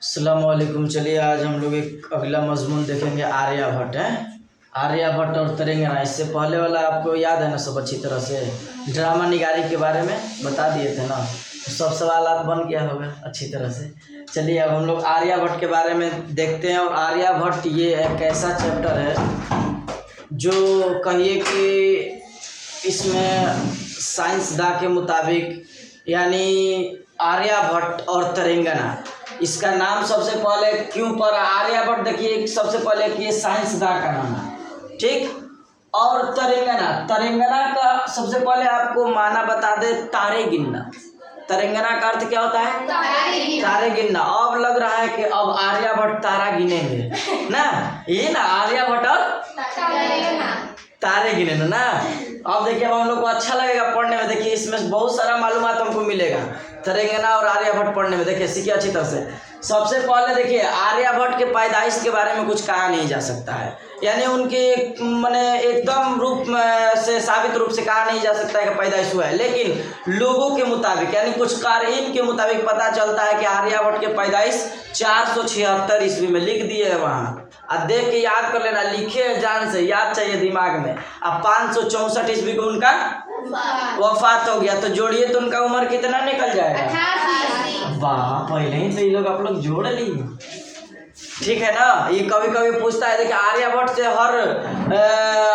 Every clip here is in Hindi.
अस्सलामुअलैकुम। चलिए आज हम लोग एक अगला मजमून देखेंगे आर्यभट्ट है। आर्यभट्ट और तेलंगाना। इससे पहले वाला आपको याद है ना सब अच्छी तरह से, ड्रामा निगारी के बारे में बता दिए थे ना, तो सब सवाल बन गया होगा अच्छी तरह से। चलिए अब हम लोग आर्यभट्ट के बारे में देखते हैं। और आर्यभट्ट ये एक ऐसा चैप्टर है जो कहिए कि इसमें साइंसदां के मुताबिक, यानी आर्यभट्ट और तेलंगाना, इसका नाम सबसे पहले क्यों पड़ा आर्यभट्ट, देखिए सबसे पहले कि ये साइंसदां का नाम है, ठीक। और तेलंगाना का सबसे पहले आपको माना बता दे, तारे गिनना। तेलंगाना का अर्थ क्या होता है? तारे गिनना। अब लग रहा है कि अब आर्यभट्ट तारा गिनेंगे ना, ये ना आर्यभट्ट और तारे गिने ना। अब देखिए अब हम लोग को अच्छा लगेगा पढ़ने में। देखिए इसमें बहुत सारा मालूमात हमको मिलेगा तेलंगाना और आर्यभट्ट पढ़ने में। देखिए सीखिए अच्छी तरह से। सबसे पहले देखिए आर्यभट्ट के पैदाइश के बारे में कुछ कहा नहीं जा सकता है, यानी उनके माने एकदम रूप से साबित रूप से कहा नहीं जा सकता है कि पैदाइश हुआ है, लेकिन लोगों के मुताबिक यानी कुछ क़ारीन के मुताबिक पता चलता है कि आर्यभट्ट के पैदाइश 476 ईस्वी में लिख दिए है वहाँ। अब देख के याद कर लेना, लिखे जान से, याद चाहिए दिमाग में। अब 564 ईस्वी को उनका वफात हो गया, तो जोड़िए तो उनका उम्र कितना निकल जाएगा? वाह, पहले ही तो ये लोग आप लोग जोड़ लिए, ठीक है ना। ये कभी कभी पूछता है, देखिए आर्यभट्ट से हर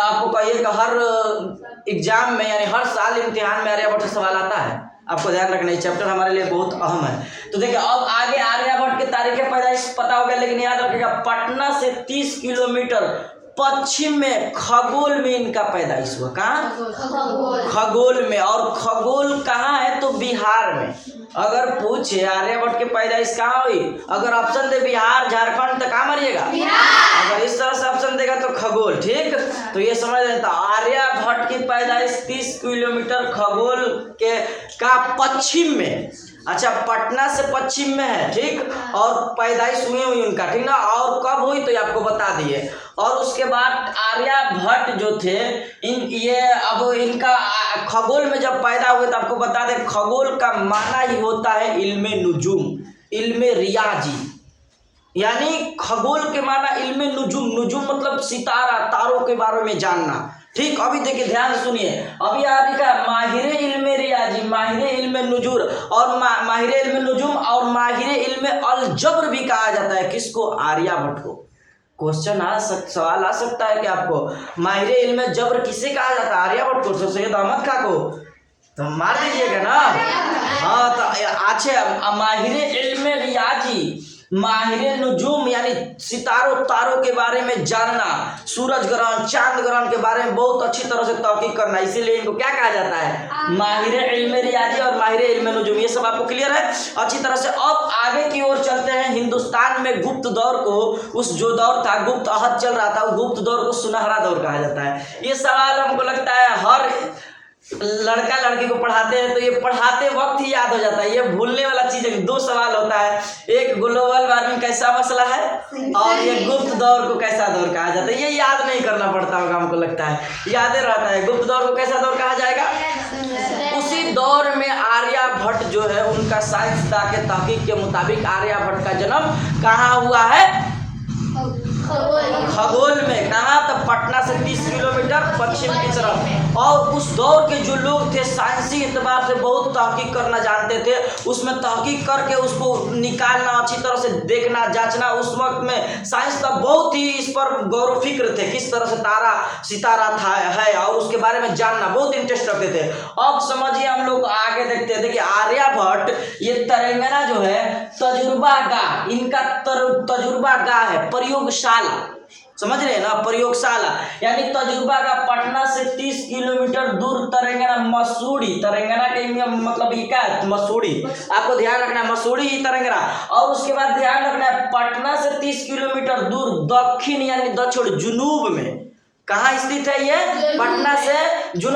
आपको कहिए कि हर एग्जाम में यानी हर साल इम्तिहान में आर्यभट्ट से सवाल आता है। आपको ध्यान रखना, ये चैप्टर हमारे लिए बहुत अहम है। तो देखिए अब आगे आर्यभट्ट के तारीख पैदाइश पता हो गया, लेकिन याद रखिएगा पटना से 30 किलोमीटर पश्चिम में खगोल में इनका पैदाइश हुआ। कहाँ? खगोल में। और खगोल कहाँ है? तो बिहार में। अगर पूछे आर्यभट्ट के पैदाइश कहाँ हुई, अगर ऑप्शन दे बिहार झारखंड तो कहाँ मारिएगा? अगर इस तरह से ऑप्शन देगा तो खगोल, ठीक। तो ये समझ लेता आर्यभट्ट की पैदाइश 30 किलोमीटर खगोल के का पश्चिम में, अच्छा पटना से पश्चिम में है, ठीक। और पैदाइश हुई उनका, ठीक ना। और कब हुई तो ये आपको बता दिए। और उसके बाद आर्यभट्ट जो थे अब इनका खगोल में जब पैदा हुए तो आपको बता दें खगोल का माना ही होता है इल्मे नुजूम, इल्मे रियाजी, यानी खगोल के माना इल्मे नुजूम। नुजूम मतलब सितारा, तारों के बारे में जानना, ठीक। अभी देखिए ध्यान सुनिए, अभी यहाँ लिखा माहिर इल्मे रियाजी, माहिर इल्मे नुजूर और माहिर इल्मे नुजूम और माहिर इल्मे अलजब्र भी कहा जाता है। किसको? आर्यभट्ट को। क्वेश्चन सवाल आ सकता है कि आपको माहिर इल्मे जब्र किसे कहा जाता है? आर्यभट्ट को, सैयद अहमद खां को। तो मार दीजिएगा ना। हाँ तो अच्छा, माहिर इल्मे रियाजी, माहिर नुजूम यानी सितारों तारों के बारे में जानना, सूरज ग्रहण चांद ग्रहण के बारे में बहुत अच्छी तरह से तहकीक करना, इसीलिए इनको क्या कहा जाता है? माहिर इल्मे रियाजी और माहिर इल्मे नुजूम। ये सब आपको क्लियर है अच्छी तरह से। अब आगे की ओर चलते हैं। हिंदुस्तान में गुप्त दौर को, उस जो दौर था गुप्त अहद चल रहा था, वो गुप्त दौर को सुनहरा दौर कहा जाता है। ये सवाल हमको लगता है हर लड़का लड़की को पढ़ाते हैं तो ये पढ़ाते वक्त ही याद हो जाता है, ये भूलने वाला चीज है। 2 सवाल होता है, एक ग्लोबल वार्मिंग कैसा मसला है और ये गुप्त दौर को कैसा दौर कहा जाता है। ये याद नहीं करना पड़ता होगा हमको लगता है, याद रहता है। गुप्त दौर को कैसा दौर कहा जाएगा? उसी दौर में आर्यभट्ट जो है उनका साइंसदां के तहकीक के मुताबिक आर्यभट्ट का जन्म कहाँ हुआ है? खगोल में। कहाँ? तो पटना से 30 किलोमीटर पश्चिम की तरफ। और उस दौर के जो लोग थे साइंसी एतबार से बहुत तहकीक करना जानते थे, उसमें तहकीक करके उसको निकालना, अच्छी तरह से देखना जांचना। उस वक्त में साइंस का बहुत ही इस पर गौर फिक्र थे, किस तरह से तारा सितारा था है और उसके बारे में जानना बहुत इंटरेस्ट रखते थे। अब समझिए हम लोग आगे देखते हैं। देखिए आर्यभट्ट ये तेलंगाना जो है तजुर्बा गाह, इनका तजुर्बा गाह है, प्रयोगशाला, समझ रहे हैं ना, प्रयोगशाला यानी तजुर्बा का। पटना से 30 किलोमीटर दूर तेलंगाना मसूरी, तेलंगाना के मतलब ये क्या है? मसूरी। आपको ध्यान रखना है मसूरी ही तेलंगाना। और उसके बाद ध्यान रखना है पटना से 30 किलोमीटर दूर दक्षिण यानी दक्षिण जुनूब में, कहाँ स्थित है ये? पटना से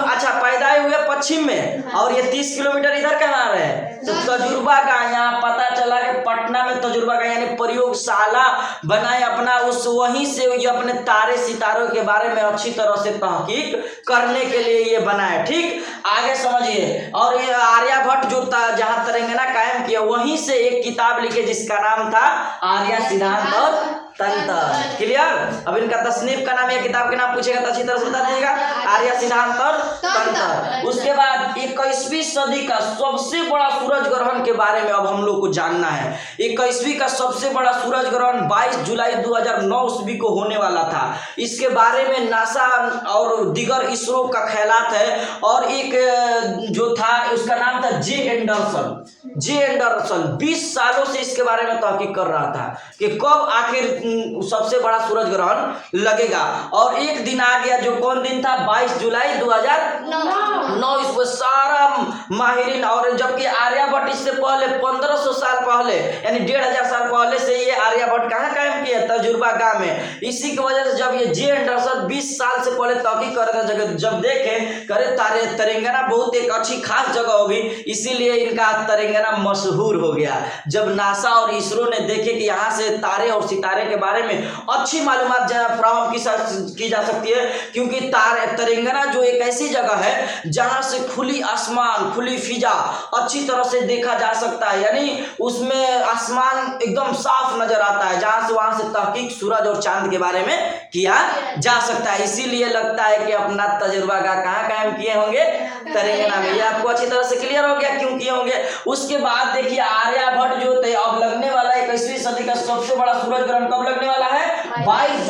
अच्छा पैदा हुए पश्चिम में, और ये 30 किलोमीटर इधर कहाँ रहे? तो तजुर्बा का यहाँ पता चला कि पटना में तजुर्बा का यानी प्रयोगशाला बनाए अपना, उस वहीं से ये अपने तारे सितारों के बारे में अच्छी तरह से तहकीक करने के लिए ये बनाए। ठीक, आगे समझिए। और ये आर्यभट्ट जो जहाँ तेलंगाना कायम किया, वहीं से एक किताब लिखे जिसका नाम था आर्य सिद्धांत और तंत्र। क्लियर? अब इनका तसनीफ का नाम या किताब के नाम पूछेगा तो अच्छी तरह से बता दीजिएगा, आर्य सिद्धांत और तंत्र। उसके बाद 21वीं सदी का सबसे बड़ा सूरज ग्रहण के बारे में अब हम लोग को जानना है। 21वीं का सबसे बड़ा सूरज ग्रहण 22 जुलाई 2009 ईस्वी को होने वाला था। इसके बारे में नासा और दीगर इसरो का ख्यालात है। और एक जो था उसका नाम था जे एंडरसन 20 सालों से इसके बारे में तहकीक कर रहा था कि कब आखिर सबसे बड़ा सूरज ग्रहण लगेगा। और एक दिन आ गया, जो कौन दिन था? 22 जुलाई 2009 इसको सारा माहिरीन, और जबकि आर्यभट्ट इससे पहले 1500 साल पहले यानी 1500 साल पहले से ये आर्यभट्ट कहाँ कायम किया? तजुर्बा गांव में। इसी की वजह से जब ये जे एंडरसन 20 साल से पहले तहकीक कर रहे थे, जब देखे करे तेलंगाना बहुत एक अच्छी खास जगह होगी, इसीलिए इनका तेलंगाना मशहूर हो गया। जब नासा और इसरो ने देखे कि यहाँ से तारे और सितारे के बारे में अच्छी मालूमात फराहम की जा सकती है, क्योंकि तेलंगाना जो एक ऐसी जगह है जहाँ से खुली आसमान, खुली फिजा अच्छी तरह से देखा जा सकता है, यानी उसमें आसमान एकदम साफ नजर आता है, जहाँ से वहाँ से तहकीक सूरज और चांद के बारे में किया जा सकता है। इसीलिए लगता है कि अपना तजुर्बा का कहाँ कायम किए होंगे? तेलंगाना में। ये आपको अच्छी तरह से क्लियर हो गया क्यों किए होंगे। उसके बाद देखिए आर्यभट्ट जो थे, अब लगने वाला 21वीं सदी का सबसे बड़ा सूरज ग्रहण कब लगने वाला है? 22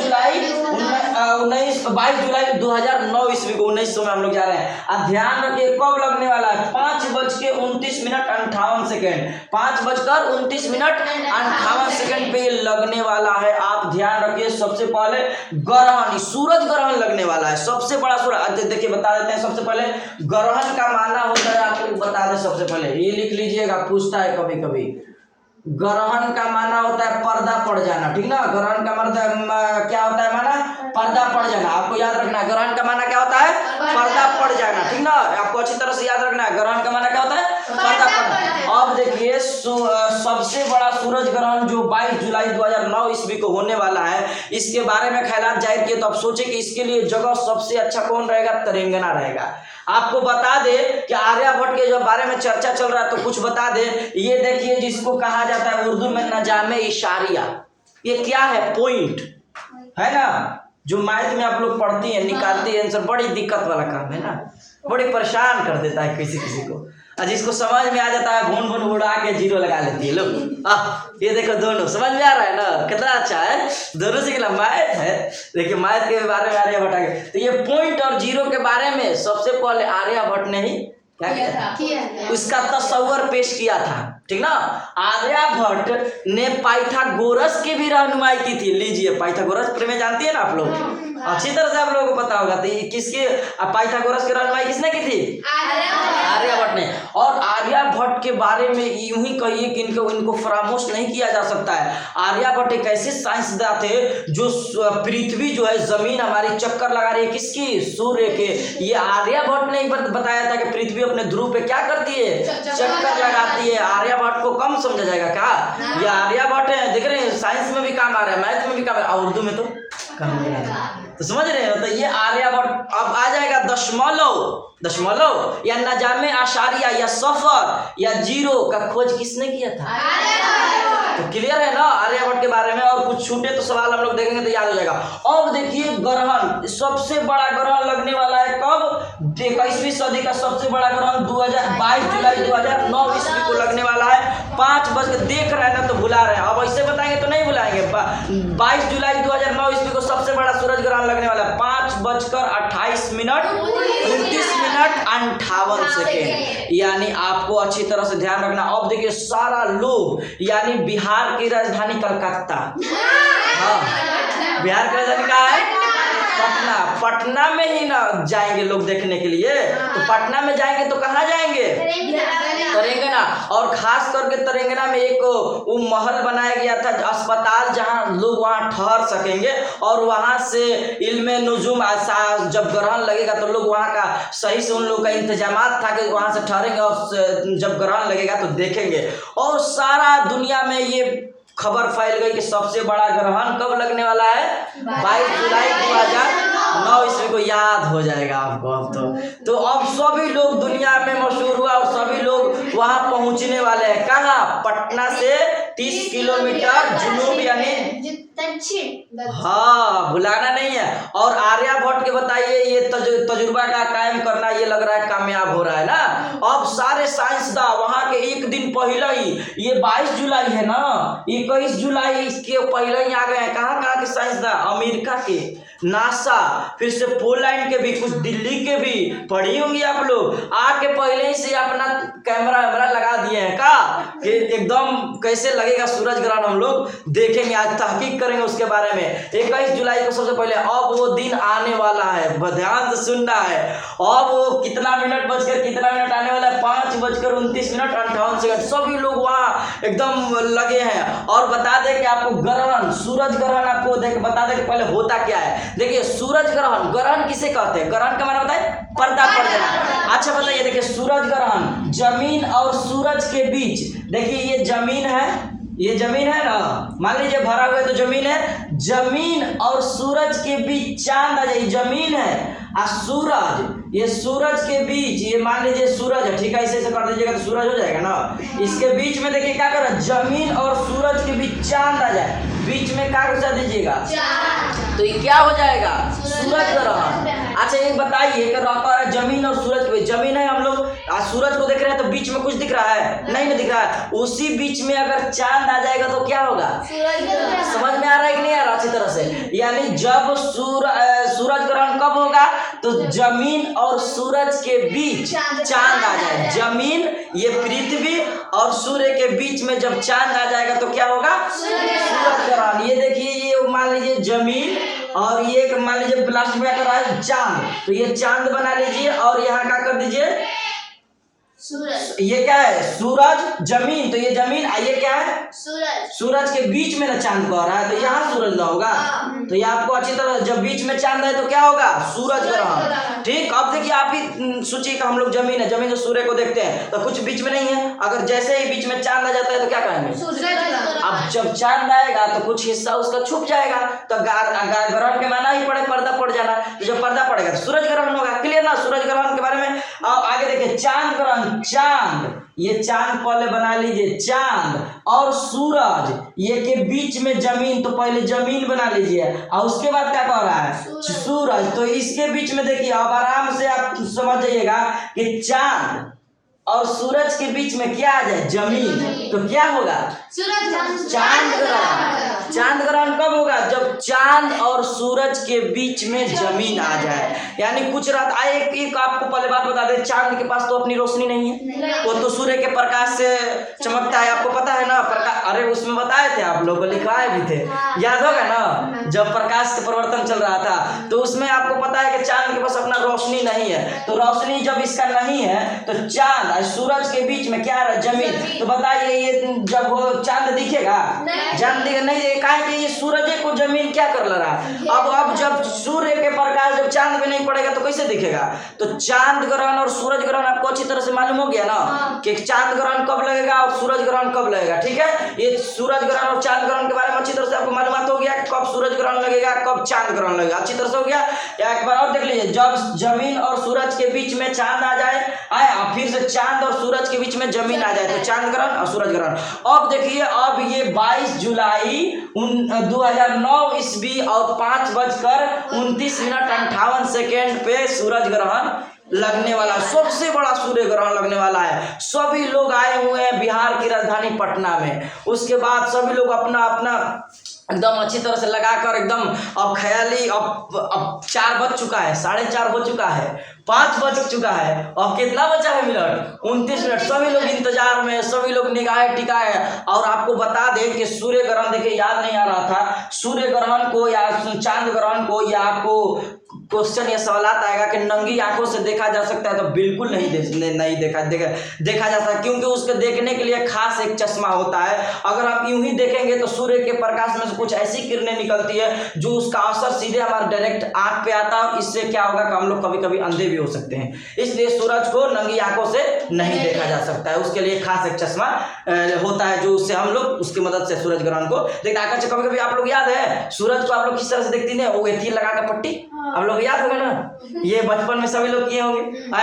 जुलाई 2009 ईस्वी को, 1900 में हम लोग जा रहे हैं। अब ध्यान रखिए कब लगने वाला है? 5:29:58 5:29:58 पे लगने वाला है। आप ध्यान रखिए, सबसे पहले ग्रहण, सूरज ग्रहण लगने वाला है, सबसे बड़ा सूरज। देखिए बता देते हैं, सबसे पहले ग्रहण का माना होता है, आपको बता दें सबसे पहले, ये लिख लीजिएगा, पूछता है कभी कभी। ग्रहण का माना होता है पर्दा पड़ जाना, ठीक ना? ग्रहण का मतलब क्या होता है? माना पर्दा पड़ जाना। आपको याद रखना है ग्रहण का माना क्या होता है? पर्दा पड़ जाना, ठीक ना? आपको अच्छी तरह से याद रखना है ग्रहण का माना क्या होता है? पर्दा पड़ना। अब देखिए सबसे बड़ा सूरज ग्रहण जो 22 जुलाई 2009 ईस्वी को होने वाला है, इसके बारे में ख्यालात जाहिर किए तो अब सोचे कि इसके लिए जगह सबसे अच्छा कौन रहेगा? तेलंगाना रहेगा। आपको बता दे कि आर्यभट्ट के जो बारे में चर्चा चल रहा है तो कुछ बता दे। ये देखिए जिसको कहा जाता है उर्दू में नजामे इशारिया, ये क्या है? पॉइंट है ना, जो मैथ में आप लोग पढ़ती हैं, निकालती है आंसर, बड़ी दिक्कत वाला काम है ना, बड़ी परेशान कर देता है किसी को। और जिसको समझ में आ जाता है भून भून उड़ा के जीरो लगा लेती है लोग। ये देखो दोनों समझ में आ रहा है ना, कितना अच्छा है, दोनों से मैथ है। देखिए मैथ के बारे में आर्यभट्ट आगे, तो ये पॉइंट और जीरो के बारे में सबसे पहले आर्यभट्ट ने ही क्या किया? उसका तस्वर पेश किया था, ठीक ना? आर्यभट्ट ने पाइथागोरस की भी रहनुमाई की थी। लीजिए पाइथागोरस प्रमेय जानती है ना आप लोग, अच्छी तरह से आप लोगों को पता होगा। तो ये किसकी पाइथागोरस की रहनुमाई किसने की थी? आर्यभट्ट ने। और आर्यभट्ट के बारे में यूं ही कहिए कि इनको फरामोश नहीं किया जा सकता है। आर्यभट्ट एक ऐसे साइंसदान थे जो पृथ्वी जो है, जमीन हमारी चक्कर लगा रही है किसकी? सूर्य के। ये आर्यभट्ट ने बताया था कि पृथ्वी अपने ध्रुव पे क्या करती है? चक्कर लगाती है। आर्यभट्ट को कम समझा जाएगा क्या? ये आर्यभट्ट है, देख रहे हैं, साइंस में भी काम आ रहा है, मैथ में भी काम आ रहा है, उर्दू में तो काम नहीं आ रहा, तो समझ रहे हो? तो ये आर्यभट्ट अब आ जाएगा दशमलव या नजामे आशारिया या सफर या जीरो का खोज किसने किया था? तो क्लियर है ना आर्यभट्ट के बारे में। और कुछ छूटे तो सवाल हम लोग देखेंगे तो याद हो जाएगा। अब देखिए ग्रहण, सबसे बड़ा ग्रहण लगने वाला है कब? 21वीं सदी का सबसे बड़ा ग्रहण 22 जुलाई 2009 ईस्वी को लगने वाला है। 5 बज के देख रहे हैं ना तो भुला रहे हैं, अब ऐसे बताएंगे तो नहीं भुलाएंगे। 22 जुलाई 2009 ईस्वी को सबसे बड़ा सूरज ग्रहण लगने वाला है। 5:28:29 यानी आपको अच्छी तरह से ध्यान रखना। अब देखिए सारा लोग, यानी बिहार की राजधानी कलकत्ता, हाँ बिहार की राजधानी कहाँ है? पटना, पटना में ही ना जाएंगे लोग देखने के लिए। तो पटना में जाएंगे तो कहाँ जाएंगे? तेलंगाना। और खास करके तेलंगाना में एक वो महल बनाया गया था, अस्पताल, जहाँ लोग वहाँ ठहर सकेंगे और वहाँ से इल्म नुजुम जब ग्रहण लगेगा तो लोग वहाँ का सही से उन लोग का इंतजामात था कि वहाँ से ठहरेंगे और जब ग्रहण लगेगा तो देखेंगे। और सारा दुनिया में ये खबर फैल गई कि सबसे बड़ा ग्रहण कब लगने वाला है? 22 जुलाई 2009 ईस्वी को। याद हो जाएगा आपको अब तो अब सभी लोग दुनिया में मशहूर हुआ और सभी लोग वहां पहुंचने वाले हैं। कहाँ? पटना से 30 किलोमीटर जुनूब यानी हाँ, भुलाना नहीं है। और आर्यभट्ट के बताइए ये तजुर्बा का कायम करना ये लग रहा है कामयाब हो रहा है ना। अब सारे साइंसदां वहां के एक दिन पहले ही, ये 22 जुलाई है ना, 21 जुलाई के पहले ही आ गए हैं। कहाँ कहाँ के साइंसदां? अमेरिका के, नासा, फिर से पोलैंड के भी, कुछ दिल्ली के भी, पढ़ी होंगी आप लोग। आके पहले ही से अपना कैमरा वैमरा लगा दिए हैं का कि एकदम कैसे लगेगा सूरज ग्रहण हम लोग देखेंगे। आज तहकीक करेंगे उसके बारे में। 21 जुलाई को सबसे पहले अब वो दिन आने वाला है, ध्यान से सुनना है। अब वो कितना मिनट आने वाला है? 5:29:58। सभी लोग वहाँ एकदम लगे हैं। और बता दें कि आपको ग्रहण, सूरज ग्रहण आपको बता दें कि पहले होता क्या है। देखिए सूरज ग्रहण, ग्रहण किसे कहते हैं? ग्रहण का मतलब बताए पर्दा पड़ जाना। अच्छा बताइए, देखिए सूरज ग्रहण जमीन और सूरज के बीच, देखिए ये जमीन है, ये जमीन है ना, मान लीजिए भरा हुआ तो जमीन है, जमीन और सूरज के बीच चांद आ जाए, जमीन है और सूरज, ये सूरज के बीच, ये मान लीजिए सूरज है, ठीक है, ऐसे कर दीजिएगा तो सूरज हो जाएगा ना। इसके बीच में देखिए क्या कर रहा है, जमीन और सूरज के बीच चांद आ जाए, बीच में क्या घुसा दीजिएगा, तो ये क्या हो जाएगा? सूरज ग्रहण। अच्छा ये बताइए कि रहता है जमीन और सूरज के बीच, जमीन है, हम लोग आज सूरज को देख रहे हैं तो बीच में कुछ दिख रहा है? नहीं दिख रहा है। उसी बीच में अगर चांद आ जाएगा तो क्या होगा? समझ में आ रहा है कि नहीं आ रहा अच्छी तरह से? यानी जब सूरज ग्रहण कब होगा? तो जमीन और सूरज के बीच चांद आ जाए, जमीन ये पृथ्वी और सूर्य के बीच में जब चांद आ जाएगा तो क्या होगा? सूरज ग्रहण। ये देखिए, ये मान लीजिए जमीन और ये मान लीजिए लास्ट में क्या कर रहा है? चांद। तो ये चांद बना लीजिए और यहाँ क्या कर दीजिए? सूरज। ये क्या है? सूरज, जमीन, तो ये जमीन, ये क्या है? सूरज। सूरज के बीच में ना चांद को आ रहा है तो यहाँ सूरज ना होगा। तो ये आपको अच्छी तरह, जब बीच में चांद है तो क्या होगा? सूरज ग्रहण। ठीक। अब देखिए आप ही सोचिए कि हम लोग जमीन है, जमीन से सूर्य को देखते हैं तो कुछ बीच में नहीं है, अगर जैसे ही बीच में चांद आ जाता है तो क्या कहेंगे? अब जब चांद आएगा तो कुछ हिस्सा उसका छुप जाएगा, तो ग्रहण के माना ही पड़े पर्दा पड़ जाना। तो जब पर्दा पड़ेगा तो सूरज ग्रहण होगा। क्लियर ना सूरज ग्रहण के बारे में? आगे देखिए चांद ग्रहण, चांद, ये चांद पहले बना लीजिए, चांद और सूरज ये के बीच में जमीन, तो पहले जमीन बना लीजिए और उसके बाद क्या कह रहा है? सूरज। तो इसके बीच में देखिए, अब आराम से आप समझ जाइएगा कि चांद और सूरज के बीच में क्या आ जाए? जमीन। तो क्या होगा? चांद ग्रहण। चांद ग्रहण कब होगा? जब चांद और सूरज के बीच में जमीन आ जाए। यानी कुछ रात आए, एक आपको पहले बात बता दे, चांद के पास तो अपनी रोशनी नहीं है, वो तो सूर्य के प्रकाश से चमकता है, आपको पता है ना प्रकाश। अरे उसमें बताए थे आप लोगों को, लिखवाए भी थे, याद होगा ना, जब प्रकाश का परिवर्तन चल रहा था तो उसमें आपको पता है कि चांद के पास अपना रोशनी नहीं है। तो रोशनी जब इसका नहीं है तो चांद सूरज के बीच में क्या है? जमीन। तो बताइए ये जब वो चांद दिखेगा? चांद दिखेगा नहीं, कहा कि ये सूरज को जमीन क्या कर रहा है? अब जब सूर्य के प्रकाश जब चांद में नहीं पड़ेगा तो कैसे दिखेगा? तो चांद ग्रहण और सूरज ग्रहण आपको अच्छी तरह से मालूम हो गया ना कि चांद ग्रहण कब लगेगा और सूरज ग्रहण कब लगेगा। ठीक है, ये सूरज ग्रहण और चांद ग्रहण के बारे में अच्छी तरह से आपको मालूमात हो गया, कब सूरज ग्रहण लगेगा, कब चांद ग्रहण लगेगा, अच्छी तरह से हो गया। एक बार और देख लीजिए, जब जमीन और सूरज के बीच में चांद आ जाए, फिर से चांद और सूरज के बीच में जमीन आ जाए तो चांद ग्रहण और सूरज ग्रहण। अब देखिए, अब ये 22 जुलाई 2009 ईस्वी और 5:29:58 पे सूरज ग्रहण लगने वाला, सबसे बड़ा सूर्य ग्रहण लगने वाला है। सभी लोग आए हुए हैं बिहार की राजधानी पटना में। उसके बाद सभी लोग अपना अपना एकदम अच्छी तरह से लगाकर एकदम। अब ख्याली अब 4 बज चुका है, 4:30 हो चुका है, 5 बज चुका है, अब कितना बचा है मिनट? 29 मिनट। सभी लोग इंतजार में, सभी लोग निगाहें टिकाए। और आपको बता दें कि सूर्य ग्रहण, देखिए याद नहीं आ रहा था, सूर्य ग्रहण को या चांद ग्रहण को, या आपको क्वेश्चन या सवालात आएगा कि नंगी आंखों से देखा जा सकता है, तो बिल्कुल नहीं देखा जा सकता, क्योंकि उसके देखने के लिए खास एक चश्मा होता है। अगर आप यूं ही देखेंगे तो सूर्य के प्रकाश में से कुछ ऐसी किरणें निकलती है जो उसका असर सीधे हमारे डायरेक्ट आंख पे आता है, और इससे क्या होगा कि हम लोग कभी कभी अंधे भी हो सकते हैं। इसलिए सूरज को नंगी आंखों से नहीं देखा जा सकता है, उसके लिए खास एक चश्मा होता है जो उससे हम लोग उसकी मदद से सूरज ग्रहण को देखते हैं। कभी कभी आप लोग याद है सूरज को आप लोग किस तरह से देखती है? वो एथी लगा के पट्टी, आप लोग याद होगा ना, ये बचपन में सभी लोग किए होंगे,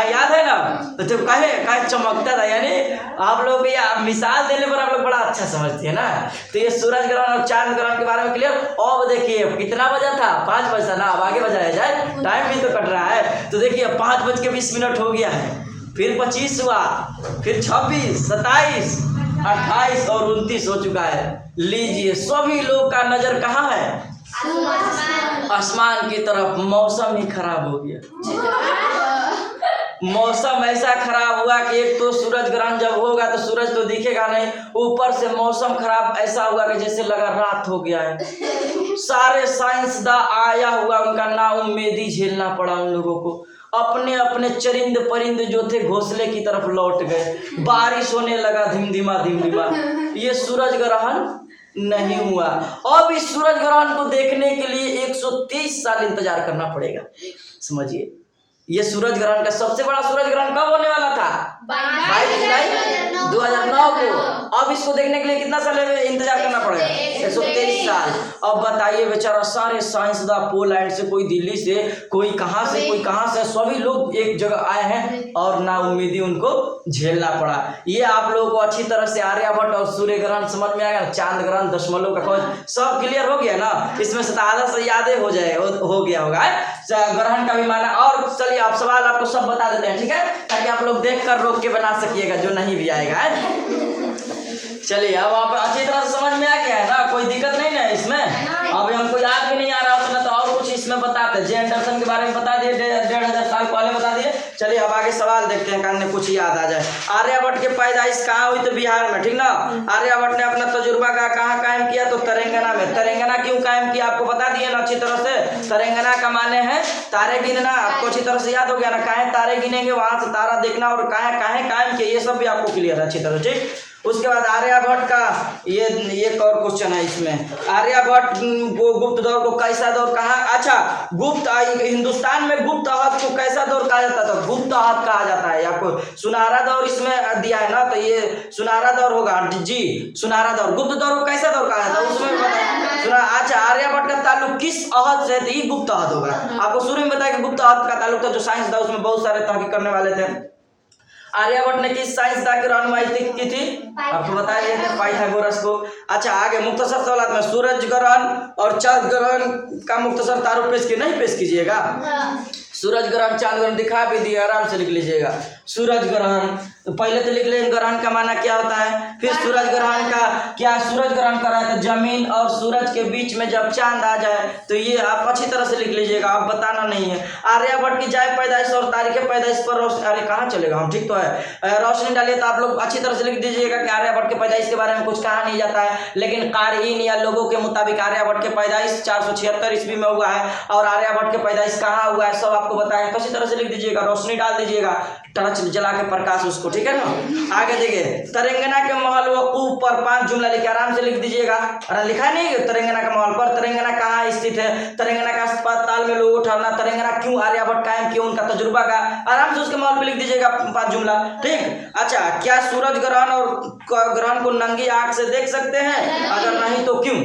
याद है ना? तो जब कहे चमकता था, यानी आप लोग या मिसाल देने पर आप लोग बड़ा अच्छा समझते हैं ना। तो ये सूरज ग्रहण और चांद ग्रहण के बारे में क्लियर। अब देखिए कितना बजा था? 5 बजा ना, अब आगे बजाया जाए, टाइम भी तो कट रहा है। तो देखिए 5:20 हो गया है, फिर 25 हुआ, फिर 26, 27, 28 और 29 हो चुका है। लीजिए सभी लोग का नजर कहाँ है? आसमान की तरफ। मौसम ही खराब हो गया। मौसम ऐसा खराब हुआ कि एक तो सूरज ग्रहण जब होगा तो सूरज तो दिखेगा नहीं, ऊपर से मौसम खराब ऐसा हुआ कि जैसे लगा रात हो गया है। सारे साइंसदां आया हुआ उनका नाउम्मीदी झेलना पड़ा उन लोगों को। अपने अपने चरिंद परिंद जो थे घोंसले की तरफ लौट गए। बारिश होने लगा धिमधिमा। ये सूरज ग्रहण नहीं हुआ। अब इस सूरज ग्रहण को देखने के लिए 123 साल इंतजार करना पड़ेगा। समझिए, ये सूरज ग्रहण का सबसे बड़ा सूरज ग्रहण कब होने वाला था? 22 जुलाई 2009 को। अब इसको देखने के लिए कितना साल इंतजार करना पड़ेगा? 123 साल। अब बताइए बेचारा, सारे साइंसदां पोलैंड से, कोई दिल्ली से, कोई कहां से, सभी लोग एक जगह आए हैं और नाउम्मीदी उनको झेलना पड़ा। ये आप लोगों को अच्छी तरह से आर्यभट्ट और सूर्य ग्रहण समझ में आ गया। चांद ग्रहण, दशमलव का खोज सब क्लियर हो गया ना। इसमें से आधा से यादें हो गया होगा ग्रहण का भी माना। और चलिए आप सवाल आपको सब बता देते हैं, ठीक है, ताकि आप लोग देख कर रोक के बना सकिएगा जो नहीं भी आएगा। चलिए अब आप अच्छी तरह से समझ में आ गया है ना, कोई दिक्कत नहीं ना इसमें। अब हमको याद भी नहीं आ रहा होता तो और कुछ इसमें बताते। जे एंडरसन के बारे में बता दिए, 1500 साल पहले बता दिए। चलिए अब आगे सवाल देखते हैं, कारण कुछ याद आ जाए। आर्यभट्ट की पैदाइश कहाँ हुई? तो बिहार में, ठीक ना। आर्यभट्ट ने अपना तजुर्बा का कहाँ कायम किया? तो तेलंगाना में। तेलंगाना क्यों कायम किया आपको बता दिए ना अच्छी तरह से। तेलंगाना का माने है तारे गिनना, आपको अच्छी तरह से याद हो गया ना। काहे तारे गिनेंगे, वहां से तारा देखना, और काहे कायम किया, ये सब भी आपको क्लियर है अच्छी तरह से। उसके बाद आर्यभट्ट का ये एक और क्वेश्चन है इसमें। आर्यभट्ट गुप्त दौर को कैसा दौर कहा? अच्छा, गुप्त हिंदुस्तान में गुप्त अहद को कैसा दौर कहा जाता था? गुप्त अहद कहा जाता है। आपको सुनहरा दौर इसमें दिया है ना, तो ये सुनहरा दौर होगा जी, सुनहरा दौर। गुप्त दौर को कैसा दौर कहा जाता है उसमें बताया। अच्छा, आर्यभट्ट का ताल्लुक किस अहद से? तो ये गुप्त अहद होगा। आपको शुरू में बताया कि गुप्त अहद का ताल्लुक था, जो साइंस था उसमें बहुत सारे तहकीक करने वाले थे। आर्यभट्ट ने किस साइंसदां की रहनुमाई की थी? आपको बता दिए थे, पाइथागोरस को। अच्छा आगे मुख्तसर सवाल में सूरज ग्रहण और चांद ग्रहण का मुख्तसर तारुफ पेश की नहीं पेश कीजिएगा। सूरज ग्रहण चांद ग्रहण दिखा भी दिया, आराम से लिख लीजिएगा। सूरज ग्रहण तो पहले तो लिख लेंगे ग्रहण का माना क्या होता है, फिर सूरज ग्रहण का क्या, सूरज ग्रहण कर रहा है तो जमीन और सूरज के बीच में जब चांद आ जाए, तो ये आप अच्छी तरह से लिख लीजिएगा, आप बताना नहीं है। आर्यभट्ट की जाए पैदाइश और तारीख पैदाइश पर रोशनी, अरे कहाँ चलेगा हम, ठीक तो है, रोशनी डालिए। तो आप लोग अच्छी तरह से लिख दीजिएगा कि आर्यभट्ट के पैदाइश के बारे में कुछ कहा नहीं जाता है, लेकिन क़ारीन या लोगों के मुताबिक आर्यभट्ट के पैदाइश 476 ईस्वी में हुआ है, और आर्यभट्ट के पैदाइश कहाँ हुआ है सब आपको बताया। अच्छी तरह से लिख दीजिएगा, रोशनी डाल दीजिएगा, टॉर्च जला के प्रकाश उसको, ठीक है ना। आगे देखिए, तेलंगाना के महल वकूफ पर 5 जुमला लिखे, आराम से लिख दीजिएगा। अरे लिखा नहीं है तेलंगाना के महल पर, तेलंगाना कहाँ स्थित है, तेलंगाना का अस्पताल में लोगों ठहरना, तेलंगाना क्यों आर्यभट्ट कायम किया, उनका तजुर्बा का, आराम से उसके महल पे लिख दीजिएगा 5 जुमला, ठीक। अच्छा, क्या सूरज ग्रहण और ग्रहण को नंगी आंख से देख सकते हैं? अगर नहीं तो क्यों?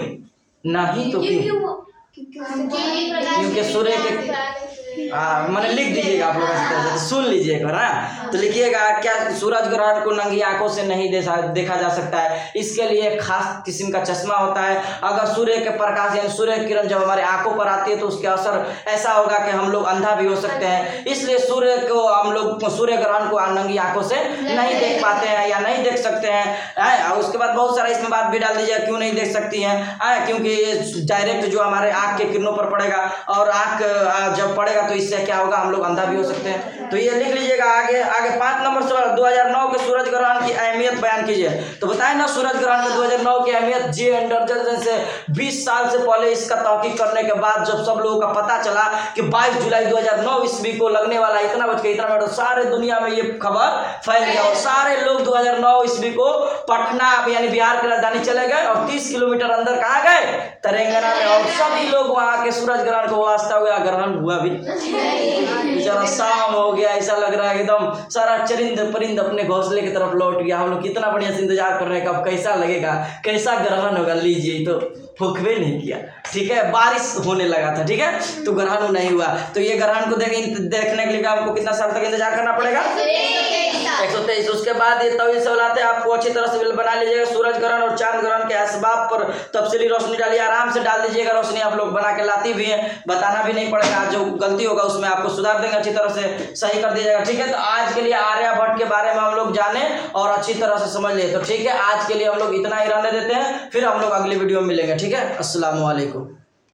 नहीं तो क्यों? क्योंकि सूर्य के मैंने लिख दीजिएगा आप लोग अच्छी तरह से, तो सुन लीजिए एक बार। हाँ, तो लिखिएगा, क्या सूरज ग्रहण को नंगी आंखों से नहीं देखा जा सकता है। इसके लिए एक खास किस्म का चश्मा होता है। अगर सूर्य के प्रकाश यानी सूर्य की किरण जब हमारे आंखों पर आती है तो उसके असर ऐसा होगा कि हम लोग अंधा भी हो सकते हैं। इसलिए सूर्य को हम लोग सूर्य ग्रहण को नंगी आंखों से नहीं देख पाते हैं या नहीं देख सकते हैं। और उसके बाद बहुत सारा इसमें बात भी डाल दीजिएगा, क्यों नहीं देख सकती हैं, क्योंकि ये डायरेक्ट जो हमारे आंख के किरणों पर पड़ेगा, और आंख जब पड़ेगा तो इससे क्या होगा, हम लोग अंधा भी हो सकते हैं। तो ये लिख लीजिएगा। आगे 5 नंबर सवाल, 2009 के सूरज ग्रहण की अहमियत बयान कीजिए। तो बताएं ना सूरज ग्रहण के 2009 की अहमियत। जे एंडरसन से 20 साल से पहले इसका तहकीक करने के बाद जब सब लोगों का पता चला कि 22 जुलाई 2009 ईस्वी को लगने वाला इतना बज के इतना मिनट, सारे दुनिया में ये खबर फैल गया और सारे लोग 2009 ईस्वी को पटना यानी बिहार की राजधानी चले गए और 30 किलोमीटर अंदर कहाँ गए, तेलंगाना में, और सभी लोग वहां के सूरज ग्रहण को वास्ता हुआ। ग्रहण हुआ भी बेचारा, शाम हो गया, ऐसा लग रहा है एकदम सारा चरिंद परिंद अपने घोंसले की तरफ लौट गया। हम लोग कितना बढ़िया से इंतजार कर रहे हैं कब कैसा लगेगा, कैसा ग्रहण होगा। लीजिए, तो हुक्म नहीं किया, ठीक है, बारिश होने लगा था, ठीक है, तो ग्रहण नहीं हुआ। तो ये ग्रहण को देखने के लिए आपको कितना साल तक इंतजार करना पड़ेगा, 123। उसके बाद ये तवील सवाल है, आपको अच्छी तरह से बना लीजिएगा। सूरज ग्रहण और चांद ग्रहण के असबाब पर तफसीली रोशनी डालिए, आराम से डाल दीजिएगा रोशनी। आप लोग बना के लाती भी हैं, बताना भी नहीं पड़ेगा, जो गलती होगा उसमें आपको सुधार देंगे, अच्छी तरह से सही कर दीजिएगा, ठीक है। तो आज के लिए आर्यभट्ट के बारे में हम लोग जाने और अच्छी तरह से समझ लिए, तो ठीक है, आज के लिए हम लोग इतना ही रहने देते हैं, फिर हम लोग अगली वीडियो में मिलेंगे, ठीक है। अस्सलाम वालेकुम।